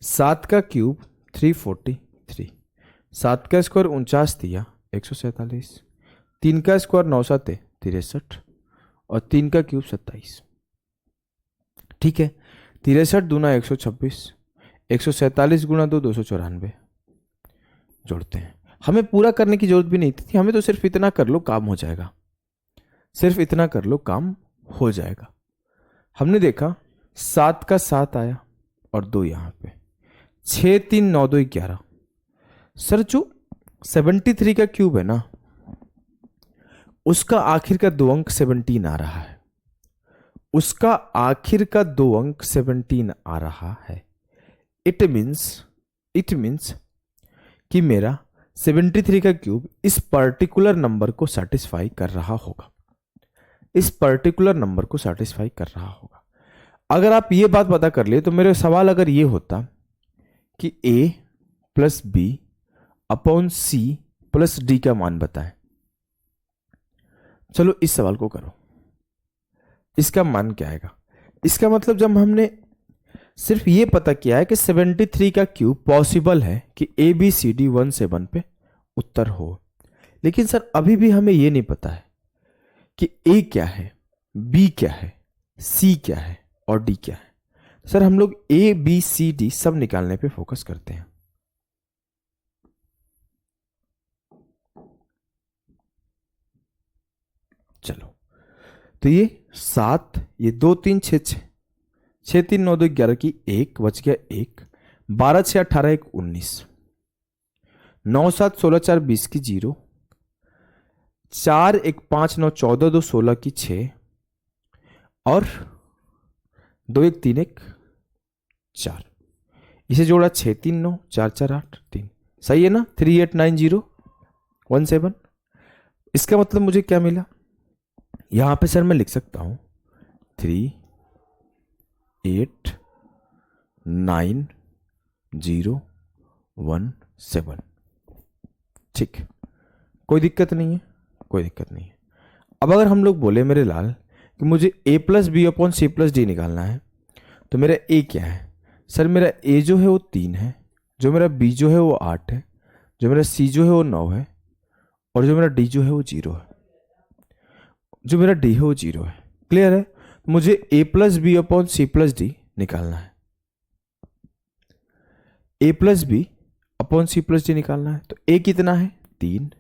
Speaker 1: 7 का क्यूब 343, 7 का स्क्वायर 49 दिया 147, 3 का स्क्वायर 9 7 63 और 3 का क्यूब 27। ठीक है, 63 दूना 126, 147 गुना 2 294। जोड़ते हैं। हमें पूरा करने की जरूरत भी नहीं थी, हमें तो सिर्फ इतना कर लो काम हो जाएगा, सिर्फ इतना कर लो काम हो जाएगा। हमने देखा 7 का 7 आया और 2 यहां पे, 6 3 9 2 11। सर जो 73 का क्यूब है ना, उसका आखिर का 2 अंक 17 आ रहा है, उसका आखिर का 2 अंक 17 आ रहा है। इट मीन्स कि मेरा 73 का क्यूब इस पर्टिकुलर नंबर को सेटिस्फाई कर रहा होगा, इस पर्टिकुलर नंबर को सेटिस्फाई कर रहा होगा। अगर आप ये बात पता कर लिए तो मेरा सवाल अगर ये होता कि a plus B upon C plus D का मान बताएं, चलो इस सवाल को करो, इसका मान क्या आएगा? इसका मतलब जब हमने सिर्फ ये पता किया है कि 73 का क्यूब पॉसिबल है कि ए बी सी डी 1 से 1 पे उत्तर हो, लेकिन सर अभी भी हमें ये नहीं पता है कि ए क्या है, बी क्या है, सी क्या है और डी क्या है। सर हम लोग ए बी सी डी सब निकालने पे फोकस करते हैं। चलो, तो ये 7, ये 2 3 6 6, 6 3 9 2 11 की 1 बच गया 1, 12 6 18 1 19, 9 7 16 4 20 की 0, 4 1 5 9 14 2 16 की 6 और 2 1 3 1 4। इसे जोड़ा 6 3 9 4 4 8 3। सही है ना? 3 8 9 0 1 7। इसका मतलब मुझे क्या मिला? यहां पे सर मैं लिख सकता हूं 3 8 9 0 1 7। ठीक, कोई दिक्कत नहीं है, कोई दिक्कत नहीं है। अब अगर हम लोग बोले मेरे लाल कि मुझे a plus B upon C plus D निकालना है, तो मेरा a क्या है? सर मेरा a जो है वो 3 है, जो मेरा b जो है वो 8 है, जो मेरा c जो है वो 9 है और जो मेरा d जो है वो 0 है, जो मेरा d है वो 0 है। क्लियर है? मुझे A plus B upon C plus D निकालना है। A plus B upon C plus D निकालना है। तो ए कितना है 3,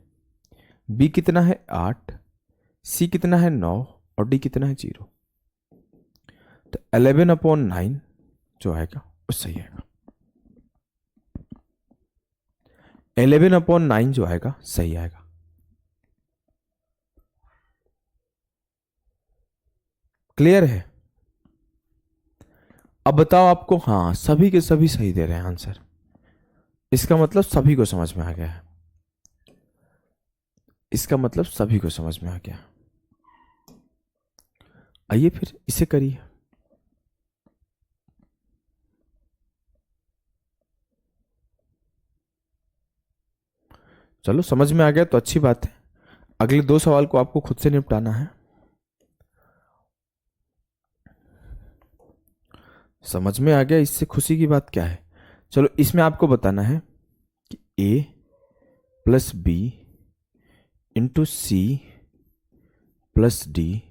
Speaker 1: बी कितना है 8, सी कितना है 9 और डी कितना है 0। तो 11/9 जो आएगा वो सही आएगा। 11/9 जो आएगा सही आएगा। क्लियर है? अब बताओ आपको, हाँ सभी के सभी सही दे रहे हैं आंसर। इसका मतलब सभी को समझ में आ गया है। इसका मतलब सभी को समझ में आ गया। आइए फिर इसे करिए। चलो समझ में आ गया तो अच्छी बात है। अगले 2 सवाल को आपको खुद से निपटाना है। समझ में आ गया, इससे खुशी की बात क्या है? चलो इसमें आपको बताना है कि a plus B into c plus d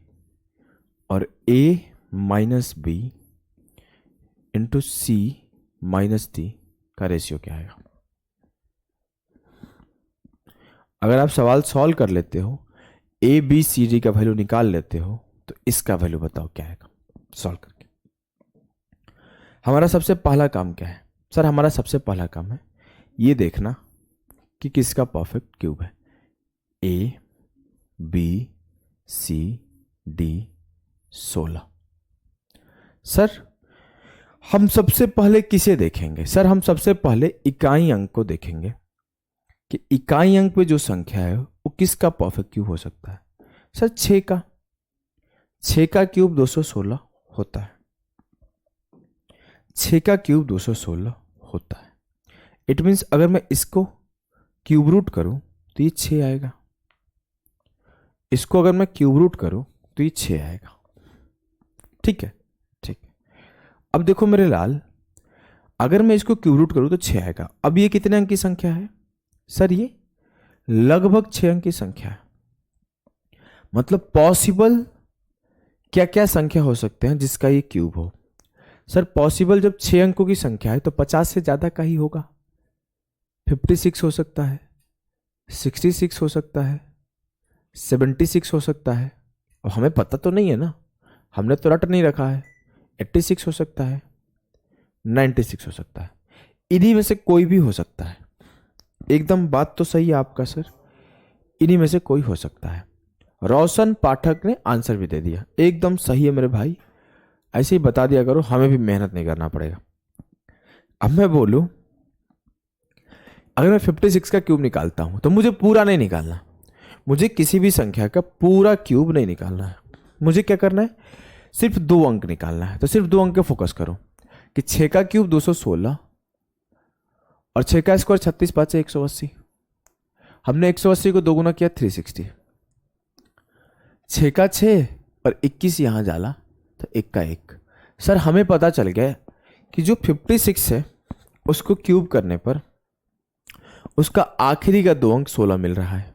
Speaker 1: और a minus b into c minus d का रेशियो क्या आएगा। अगर आप सवाल सॉल्व कर लेते हो, ए बी सी डी का वैल्यू निकाल लेते हो, तो इसका वैल्यू बताओ क्या आएगा सॉल्व करके। हमारा सबसे पहला काम क्या है? सर हमारा सबसे पहला काम है ये देखना कि किसका परफेक्ट क्यूब है। A B C D 16। Sir हम सबसे पहले किसे देखेंगे? सर हम सबसे पहले इकाई अंक को देखेंगे कि इकाई अंक पे जो संख्या है वो किसका परफेक्ट क्यूब हो सकता है। सर 6 का। 6 का क्यूब 216 होता है। 6 का क्यूब 216 होता है। इट मीन्स अगर मैं इसको क्यूब रूट करूं तो ये 6 आएगा। इसको अगर मैं क्यूब रूट करूं तो ये 6 आएगा। ठीक है, ठीक है। अब देखो मेरे लाल, अगर मैं इसको क्यूब रूट करूं तो 6 आएगा। अब ये कितने अंक की संख्या है? सर ये लगभग 6 अंक की संख्या है। मतलब पॉसिबल क्या क्या संख्या हो सकते हैं जिसका ये क्यूब हो? सर पॉसिबल जब 6 अंकों की संख्या है तो 50 से ज्यादा का ही होगा। 56 हो सकता है, 66 हो सकता है, 76 हो सकता है। अब हमें पता तो नहीं है ना, हमने तो रट नहीं रखा है। 86 हो सकता है, 96 हो सकता है। इन्हीं में से कोई भी हो सकता है। एकदम बात तो सही है आपका सर, इन्हीं में से कोई हो सकता है। रोशन पाठक ने आंसर भी दे दिया, एकदम सही है मेरे भाई। ऐसे ही बता दिया करो, हमें भी मेहनत नहीं करना पड़ेगा। अब मैं बोलूं, अगर मैं 56 का क्यूब निकालता हूं तो मुझे पूरा नहीं निकालना। मुझे किसी भी संख्या का पूरा क्यूब नहीं निकालना है। मुझे क्या करना है? सिर्फ 2 अंक निकालना है। तो सिर्फ 2 अंक पे फोकस करो कि 6 का क्यूब 216 और 6 का स्क्वायर 36 5 से 180। हमने 180 को 2 गुना किया 360। 6 का 6 और 21 यहां डाला तो 1 का 1। सर हमें पता चल गया कि जो 56 है उसको क्यूब करने पर उसका आखिरी का 2 अंक 16 मिल रहा है।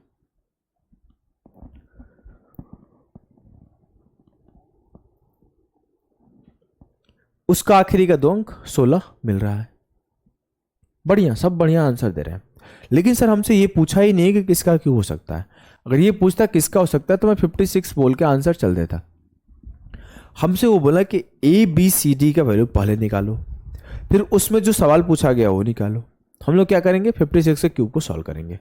Speaker 1: उसका आखिरी का 2 अंक 16 मिल रहा है। बढ़िया, सब बढ़िया आंसर दे रहे हैं। लेकिन सर हमसे ये पूछा ही नहीं कि किसका क्यों हो सकता है। अगर ये पूछता किसका हो सकता है तो मैं 56 बोल के आंसर चल देता। हमसे वो बोला कि ए बी सी डी का वैल्यू पहले निकालो, फिर उसमें जो सवाल पूछा गया वो निकालो। हम लोग क्या करेंगे? 56 के क्यूब को सॉल्व करेंगे।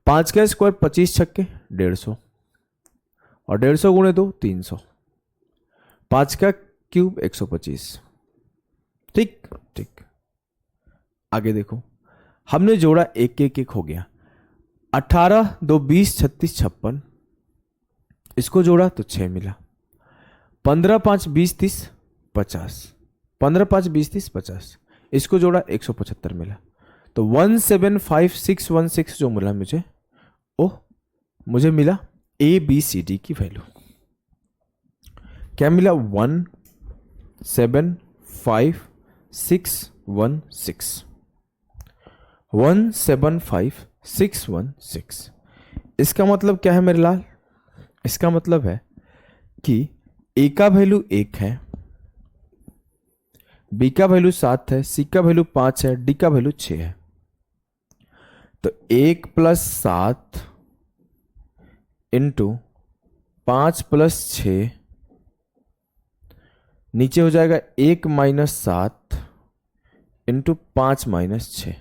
Speaker 1: 5 का स्क्वायर 25 छक्के 150 और 150 गुणे 2 300। 5 का क्यूब 125। ठीक ठीक। आगे देखो, हमने जोड़ा 1 1 1 हो गया। 18 2 20 36 56। इसको जोड़ा तो 6 मिला। 15 5 20 30 50। 15 5 20 30 50। इसको जोड़ा 175 मिला। तो 175616 जो मिला मुझे मिला ए बी सी डी की वैल्यू। क्या मिला? 175616। 175616। इसका मतलब क्या है मेरे लाल? इसका मतलब है कि ए का वैल्यू 1 है, बी का वैल्यू 7 है, सी का वैल्यू 5 है, डी का वैल्यू 6 है। तो 1 + 7 इंटू 5 + 6, नीचे हो जाएगा 1 - 7 इंटू 5 - 6।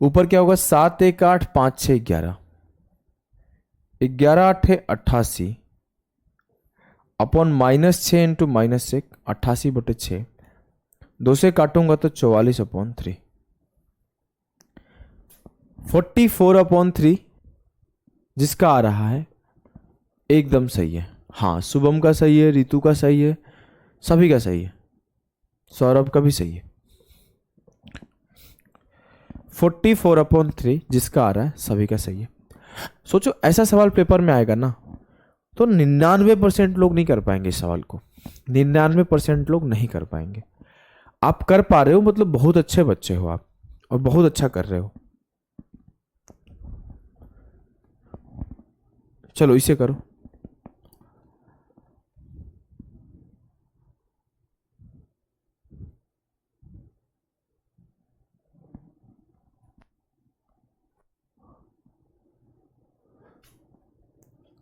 Speaker 1: ऊपर क्या होगा, 7 1 8, 5 6 11, 11 8 88 अपॉन -6 इंटू -1, 88/6। 2 से काटूंगा तो 44/3, 44/3 जिसका आ रहा है एकदम सही है। हाँ, शुभम का सही है, रितु का सही है, सभी का सही है, सौरभ का भी सही है। 44/3 जिसका आ रहा है सभी का सही है। सोचो ऐसा सवाल पेपर में आएगा ना, तो 99% लोग नहीं कर पाएंगे इस सवाल को, 99% लोग नहीं कर पाएंगे। आप कर पा रहे हो मतलब बहुत अच्छे बच्चे हो आप, और बहुत अच्छा कर रहे हो। चलो इसे करो।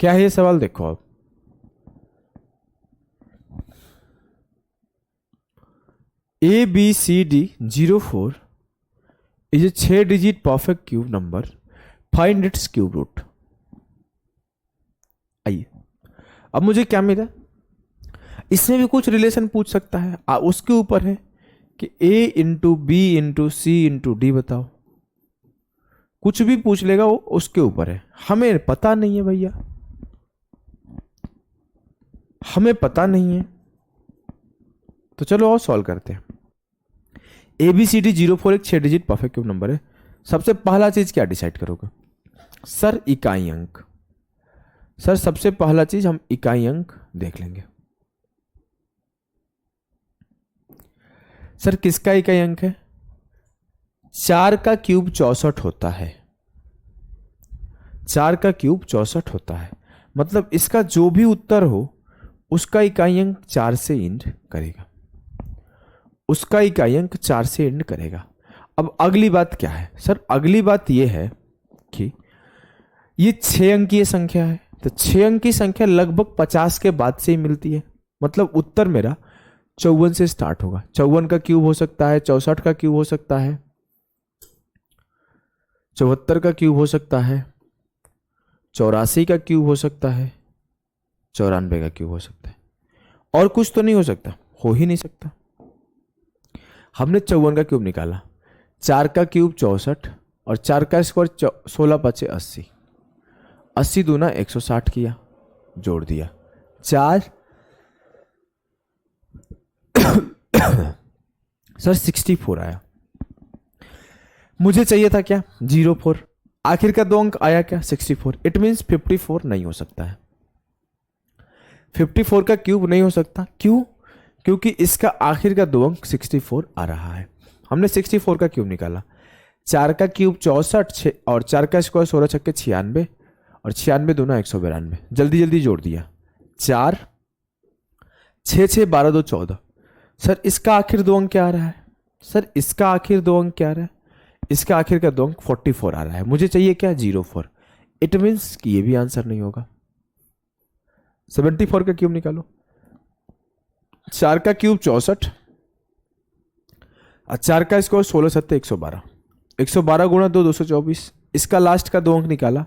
Speaker 1: क्या है ये सवाल, देखो आप। ABCD04 is a 6 digit perfect cube number. Find its cube root. आइए, अब मुझे क्या मिला, इसमें भी कुछ रिलेशन पूछ सकता है। उसके ऊपर है कि A × B × C × D बताओ, कुछ भी पूछ लेगा वो उसके ऊपर है। हमें पता नहीं है भैया, हमें पता नहीं है, तो चलो और सॉल्व करते हैं। ABCD04 एक 6 डिजिट परफेक्ट क्यूब नंबर है। सबसे पहला चीज क्या डिसाइड करोगे सर? इकाई अंक। सर सबसे पहला चीज हम इकाई अंक देख लेंगे। सर किसका इकाई अंक है? 4 का क्यूब 64 होता है। 4 का क्यूब 64 होता है, मतलब इसका जो भी उत्तर हो उसका इकाई अंक 4 से एंड करेगा, उसका इकाई अंक 4 से एंड करेगा। अब अगली बात क्या है सर? अगली बात यह है कि ये 6 अंकीय संख्या है, तो 6 अंक की संख्या लगभग 50 के बाद से ही मिलती है, मतलब उत्तर मेरा 54 से स्टार्ट होगा। 54 का क्यूब हो सकता है, 64 का क्यूब हो सकता है, 74 का क्यूब हो सकता है, 84 का क्यूब हो सकता है, 94 का क्यूब हो सकता है, और कुछ तो नहीं हो सकता, हो ही नहीं सकता। हमने 54 का क्यूब निकाला, 4 का क्यूब 64 और 4 का स्क्वायर 16 × 5 = 80, 80 दूना 160 किया, जोड़ दिया 4 सर 64 आया। मुझे चाहिए था क्या? 04। आखिर का 2 अंक आया क्या? 64। इट मीन्स 54 नहीं हो सकता है, 54 का क्यूब नहीं हो सकता। क्यों? क्योंकि इसका आखिर का 2 अंक 64 आ रहा है। हमने 64 का क्यूब निकाला, 4 का क्यूब 64 और 4 का स्क्वायर 16 × 6 = 96 और 96 दूना 192। जल्दी जल्दी जोड़ दिया, 4 6 6 12 2 14। सर इसका आखिर 2 अंक क्या आ रहा है? सर इसका आखिर 2 अंक क्या आ रहा है? इसका आखिर का 2 अंक 44 आ रहा है। मुझे चाहिए क्या? 04। इट मीन्स कि ये भी आंसर नहीं होगा। 74 का क्यूब निकालो, 4 का क्यूब 64 और 4 का स्क्वायर 16 × 7 = 112, 112 गुणा 2 224। इसका लास्ट का 2 अंक निकाला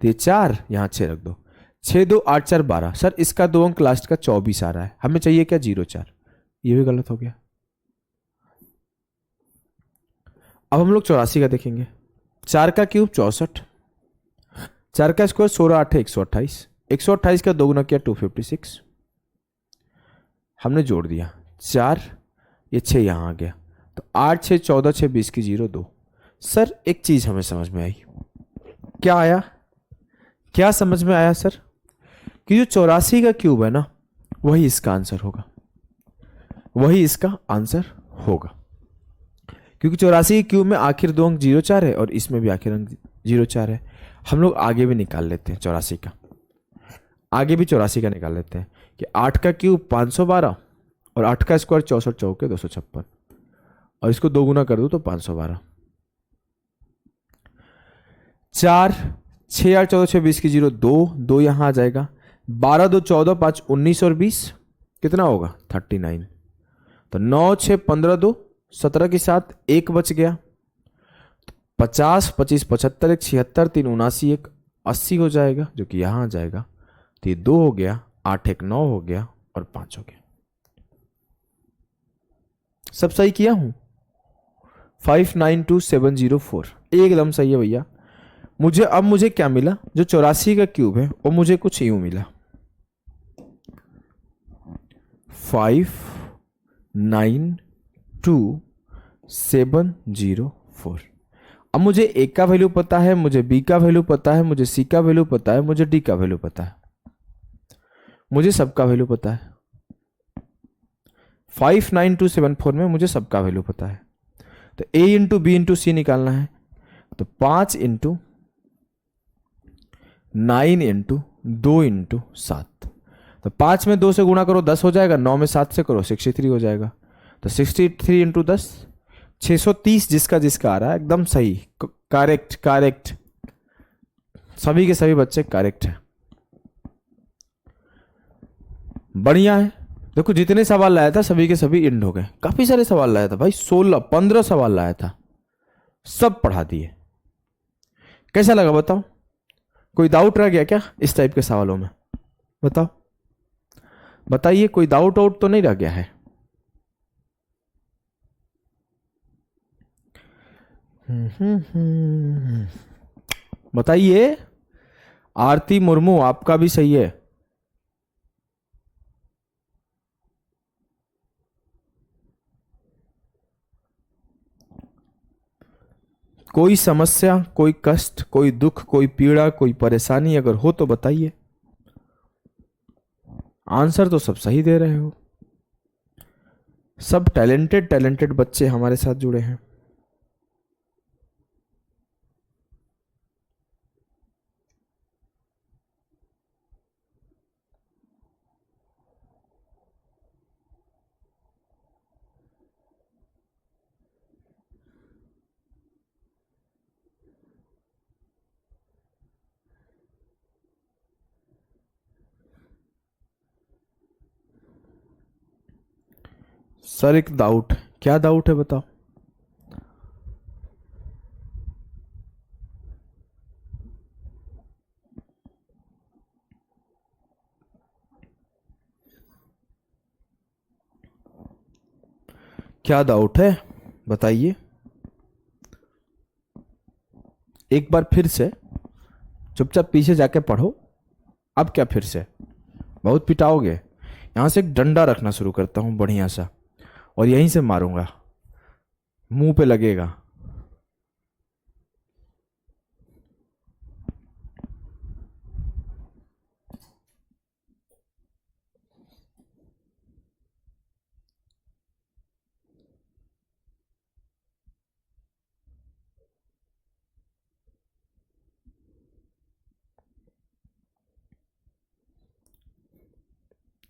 Speaker 1: तो ये 4, यहां 6 रख दो, 6 2 8 4 12। सर इसका 2 अंक लास्ट का 24 आ रहा है। हमें चाहिए क्या? 04। ये भी गलत हो गया। अब हम लोग 84 का देखेंगे। 4 का क्यूब 64, 4 का स्क्वायर 16 8 128, 128 का 2 गुना किया 256। हमने जोड़ दिया 4, ये 6 यहां आ गया, तो 8 6 14 6 20 की 0 2। सर एक चीज हमें समझ में आई। क्या आया? क्या समझ में आया सर? कि जो 84 का क्यूब है ना, वही इसका आंसर होगा, वही इसका आंसर होगा। क्योंकि 84 के क्यूब में आखिर 2 अंक 04 है और इसमें भी आखिर अंक 04 है। हम लोग आगे भी निकाल लेते हैं 84 का, आगे भी 84 का निकाल लेते हैं, कि 8 का क्यूब 512 और 8 का स्क्वायर 64 चौके 256, और इसको 2 गुना कर दो तो 512। 4 6 8 14 6 20 की 0 2 2 यहां आ जाएगा। 12 2 14 5 19 और 20 कितना होगा 39। तो 9 6 15 2 17 के साथ 1 बच गया। 50 25 75 1 76 3 79 1 80 हो जाएगा, जो कि यहां आ जाएगा। तो ये 2 हो गया, 8 1 9 हो गया और 5 हो गया। सब सही किया हूं। 592704 एकदम सही है भैया। मुझे क्या मिला, जो 84 का क्यूब है वो मुझे कुछ यूं मिला 592704। अब मुझे ए का वैल्यू पता है, मुझे बी का वैल्यू पता है, मुझे सी का वैल्यू पता है, मुझे डी का वैल्यू पता है, मुझे सबका वैल्यू पता है। 59274 में मुझे सबका वैल्यू पता है। तो ए इंटू बी इंटू सी निकालना है। तो 5 इंटू 9 इंटू 2 इंटू 7। तो 5 में 2 से गुणा करो 10 हो जाएगा, 9 में 7 से करो 63 हो जाएगा। तो 63 इंटू 10 630, जिसका जिसका आ रहा है एकदम सही। करेक्ट करेक्ट, सभी के सभी बच्चे करेक्ट है। बढ़िया है। देखो जितने सवाल लाया था सभी के सभी इंड हो गए। काफी सारे सवाल लाया था भाई, 16 15 सवाल लाया था, सब पढ़ा दिए। कैसा लगा बताओ? कोई डाउट रह गया क्या इस टाइप के सवालों में? बताओ, बताइए, कोई डाउट आउट तो नहीं रह गया है? बताइए। आरती मुर्मू आपका भी सही है। कोई समस्या, कोई कष्ट, कोई दुख, कोई पीड़ा, कोई परेशानी अगर हो तो बताइए। आंसर तो सब सही दे रहे हो। सब टैलेंटेड टैलेंटेड बच्चे हमारे साथ जुड़े हैं। सर एक डाउट, क्या डाउट है बताओ? क्या डाउट है बताइए एक बार फिर से। चुपचाप पीछे जाके पढ़ो। अब क्या फिर से? बहुत पिटाओगे? यहां से एक डंडा रखना शुरू करता हूं बढ़िया सा, और यहीं से मारूंगा, मुंह पे लगेगा।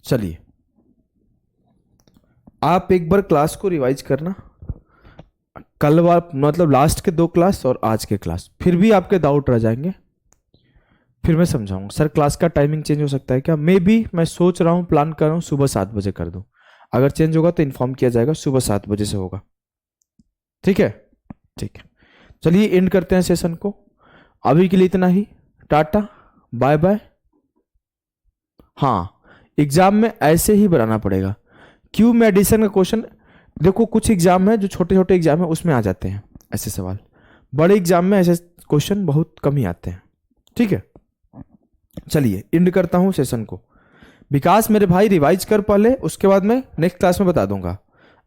Speaker 1: चलिए, आप एक बार क्लास को रिवाइज करना। कल वार मतलब लास्ट के 2 क्लास और आज के क्लास, फिर भी आपके डाउट रह जाएंगे, फिर मैं समझाऊंगा। सर क्लास का टाइमिंग चेंज हो सकता है क्या? मे बी, मैं सोच रहा हूँ, प्लान कर रहा हूँ सुबह 7 बजे कर दूं। अगर चेंज होगा तो इन्फॉर्म किया जाएगा, सुबह 7 बजे से होगा। ठीक है? ठीक है, चलिए एंड करते हैं सेशन को। अभी के लिए इतना ही। Tata, bye bye. हाँ, एग्जाम में ऐसे ही बनाना पड़ेगा। क्यूब में एडिशन का क्वेश्चन, देखो कुछ एग्जाम है जो छोटे छोटे एग्जाम है उसमें आ जाते हैं ऐसे सवाल, बड़े एग्जाम में ऐसे क्वेश्चन बहुत कम ही आते हैं। ठीक है, चलिए एंड करता हूं सेशन को। विकास मेरे भाई रिवाइज कर पहले, उसके बाद मैं नेक्स्ट क्लास में बता दूंगा,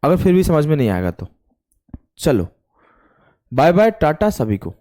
Speaker 1: अगर फिर भी समझ में नहीं आएगा तो। चलो बाय बाय, टाटा सभी को।